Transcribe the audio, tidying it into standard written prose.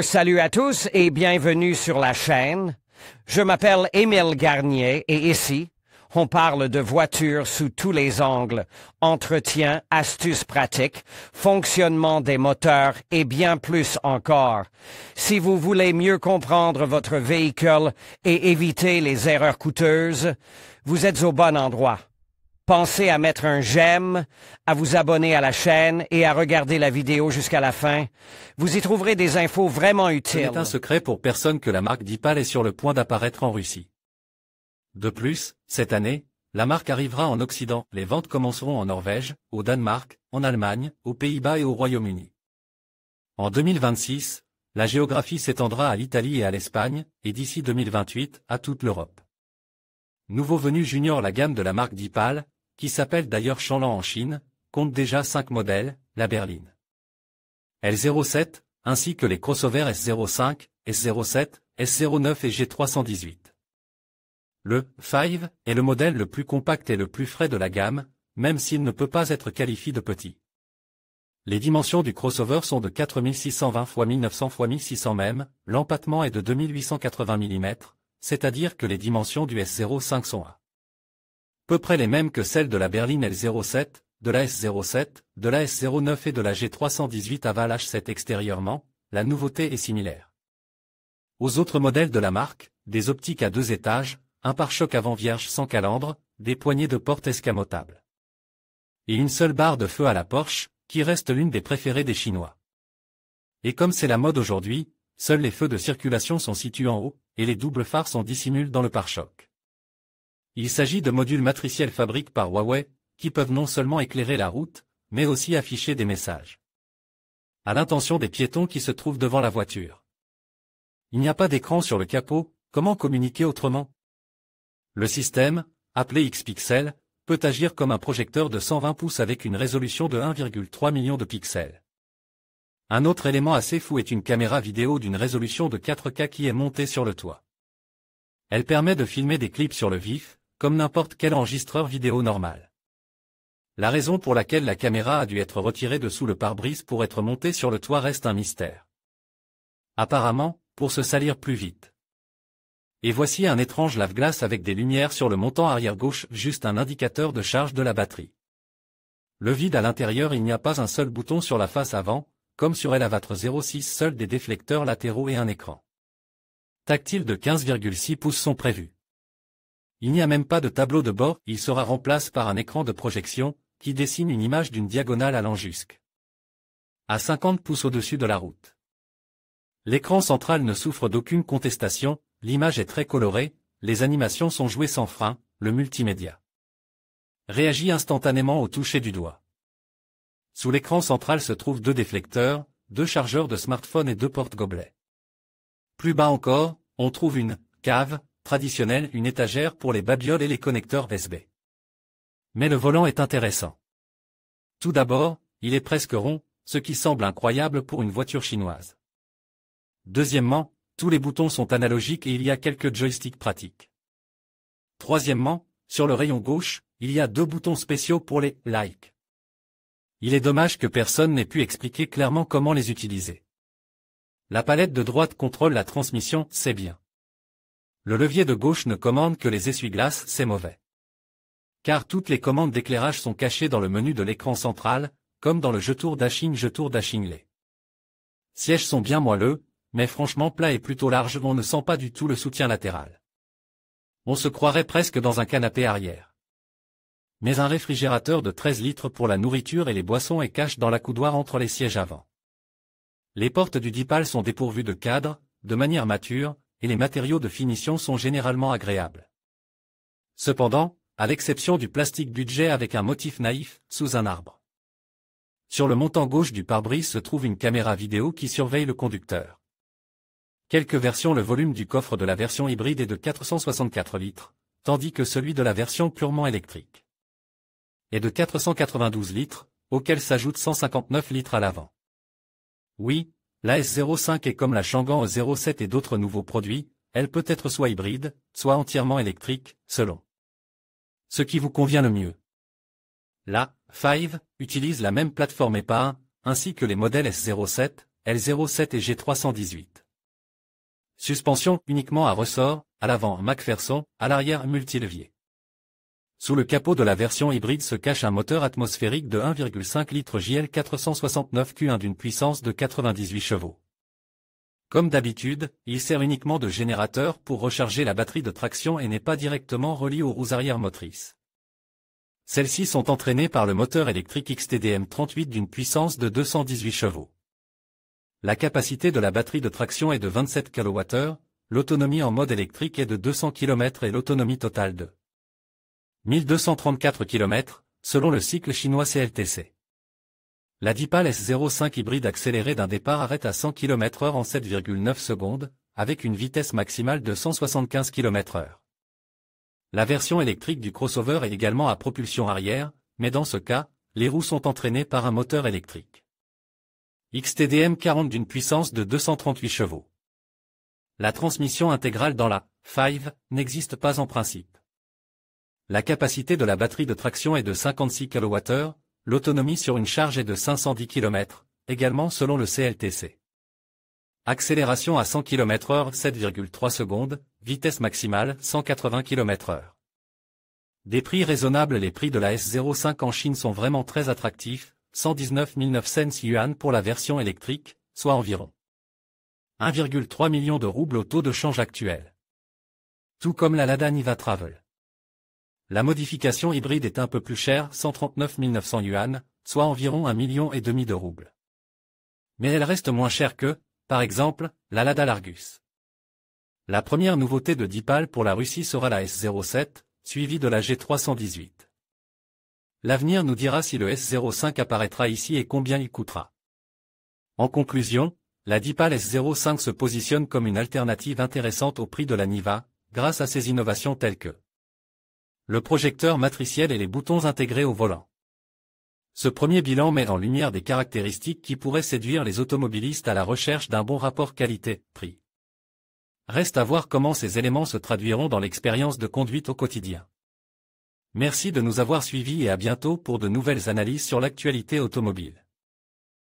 Salut à tous et bienvenue sur la chaîne. Je m'appelle Émile Garnier et ici, on parle de voitures sous tous les angles, entretien, astuces pratiques, fonctionnement des moteurs et bien plus encore. Si vous voulez mieux comprendre votre véhicule et éviter les erreurs coûteuses, vous êtes au bon endroit. Pensez à mettre un j'aime, à vous abonner à la chaîne et à regarder la vidéo jusqu'à la fin. Vous y trouverez des infos vraiment Ce utiles. n'est un secret pour personne que la marque Deepal est sur le point d'apparaître en Russie. De plus, cette année, la marque arrivera en Occident. Les ventes commenceront en Norvège, au Danemark, en Allemagne, aux Pays-Bas et au Royaume-Uni. En 2026, la géographie s'étendra à l'Italie et à l'Espagne, et d'ici 2028, à toute l'Europe. Nouveau venu junior, la gamme de la marque Deepal, qui s'appelle d'ailleurs Chanlan en Chine, compte déjà 5 modèles, la berline L07, ainsi que les crossovers S05, S07, S09 et G318. Le 5 est le modèle le plus compact et le plus frais de la gamme, même s'il ne peut pas être qualifié de petit. Les dimensions du crossover sont de 4620 x 1900 x 1600 mm, l'empattement est de 2880 mm, c'est-à-dire que les dimensions du S05 sont à peu près les mêmes que celles de la berline L07, de la S07, de la S09 et de la G318 Aval H7 extérieurement, la nouveauté est similaire aux autres modèles de la marque, des optiques à 2 étages, un pare-choc avant vierge sans calandre, des poignées de porte escamotables. Et une seule barre de feu à la Porsche, qui reste l'une des préférées des Chinois. Et comme c'est la mode aujourd'hui, seuls les feux de circulation sont situés en haut, et les doubles phares sont dissimulés dans le pare-choc. Il s'agit de modules matriciels fabriqués par Huawei, qui peuvent non seulement éclairer la route, mais aussi afficher des messages à l'intention des piétons qui se trouvent devant la voiture. Il n'y a pas d'écran sur le capot, comment communiquer autrement? Le système, appelé X-Pixel, peut agir comme un projecteur de 120 pouces avec une résolution de 1,3 million de pixels. Un autre élément assez fou est une caméra vidéo d'une résolution de 4K qui est montée sur le toit. Elle permet de filmer des clips sur le vif, comme n'importe quel enregistreur vidéo normal. La raison pour laquelle la caméra a dû être retirée de sous le pare-brise pour être montée sur le toit reste un mystère. Apparemment, pour se salir plus vite. Et voici un étrange lave-glace avec des lumières sur le montant arrière gauche, juste un indicateur de charge de la batterie. Le vide à l'intérieur, il n'y a pas un seul bouton sur la face avant, comme sur l'Avatar 06, seuls des déflecteurs latéraux et un écran tactile de 15,6 pouces sont prévus. Il n'y a même pas de tableau de bord, il sera remplacé par un écran de projection, qui dessine une image d'une diagonale allant jusqu'à 50 pouces au-dessus de la route. L'écran central ne souffre d'aucune contestation, l'image est très colorée, les animations sont jouées sans frein, le multimédia réagit instantanément au toucher du doigt. Sous l'écran central se trouvent 2 déflecteurs, 2 chargeurs de smartphone et 2 porte-gobelets. Plus bas encore, on trouve une cave traditionnelle, une étagère pour les babioles et les connecteurs USB. Mais le volant est intéressant. Tout d'abord, il est presque rond, ce qui semble incroyable pour une voiture chinoise. Deuxièmement, tous les boutons sont analogiques et il y a quelques joysticks pratiques. Troisièmement, sur le rayon gauche, il y a 2 boutons spéciaux pour les likes. Il est dommage que personne n'ait pu expliquer clairement comment les utiliser. La palette de droite contrôle la transmission, c'est bien. Le levier de gauche ne commande que les essuie-glaces, c'est mauvais. Car toutes les commandes d'éclairage sont cachées dans le menu de l'écran central, comme dans le jetour dashing les sièges sont bien moelleux, mais franchement plat et plutôt large, on ne sent pas du tout le soutien latéral. On se croirait presque dans un canapé arrière. Mais un réfrigérateur de 13 litres pour la nourriture et les boissons est caché dans la coudoir entre les sièges avant. Les portes du Deepal sont dépourvues de cadre, de manière mature, et les matériaux de finition sont généralement agréables. Cependant, à l'exception du plastique budget avec un motif naïf, sous un arbre. Sur le montant gauche du pare-brise se trouve une caméra vidéo qui surveille le conducteur. Quelques versions, le volume du coffre de la version hybride est de 464 litres, tandis que celui de la version purement électrique est de 492 litres, auquel s'ajoutent 159 litres à l'avant. Oui, la S05 est comme la Changan E07 et d'autres nouveaux produits, elle peut être soit hybride, soit entièrement électrique, selon ce qui vous convient le mieux. La 5 utilise la même plateforme EPA1, ainsi que les modèles S07, L07 et G318. Suspension uniquement à ressort, à l'avant McPherson, à l'arrière multilevier. Sous le capot de la version hybride se cache un moteur atmosphérique de 1,5 litres JL 469 Q1 d'une puissance de 98 chevaux. Comme d'habitude, il sert uniquement de générateur pour recharger la batterie de traction et n'est pas directement relié aux roues arrière motrices. Celles-ci sont entraînées par le moteur électrique XTDM 38 d'une puissance de 218 chevaux. La capacité de la batterie de traction est de 27 kWh, l'autonomie en mode électrique est de 200 km et l'autonomie totale de 1234 km, selon le cycle chinois CLTC. La Dipal S05 hybride accélérée d'un départ arrête à 100 km/h en 7,9 secondes, avec une vitesse maximale de 175 km/h. La version électrique du crossover est également à propulsion arrière, mais dans ce cas, les roues sont entraînées par un moteur électrique. XTDM 40 d'une puissance de 238 chevaux. La transmission intégrale dans la 5 n'existe pas en principe. La capacité de la batterie de traction est de 56 kWh, l'autonomie sur une charge est de 510 km, également selon le CLTC. Accélération à 100 km/h 7,3 secondes, vitesse maximale 180 km/h. Des prix raisonnables. Les prix de la S05 en Chine sont vraiment très attractifs, 119 900 yuan pour la version électrique, soit environ 1,3 million de roubles au taux de change actuel. Tout comme la Lada Niva Travel. La modification hybride est un peu plus chère, 139 900 yuan, soit environ 1,5 million de roubles. Mais elle reste moins chère que, par exemple, la Lada Largus. La première nouveauté de Dipal pour la Russie sera la S07, suivie de la G318. L'avenir nous dira si le S05 apparaîtra ici et combien il coûtera. En conclusion, la Dipal S05 se positionne comme une alternative intéressante au prix de la Niva, grâce à ses innovations telles que le projecteur matriciel et les boutons intégrés au volant. Ce premier bilan met en lumière des caractéristiques qui pourraient séduire les automobilistes à la recherche d'un bon rapport qualité-prix. Reste à voir comment ces éléments se traduiront dans l'expérience de conduite au quotidien. Merci de nous avoir suivis et à bientôt pour de nouvelles analyses sur l'actualité automobile.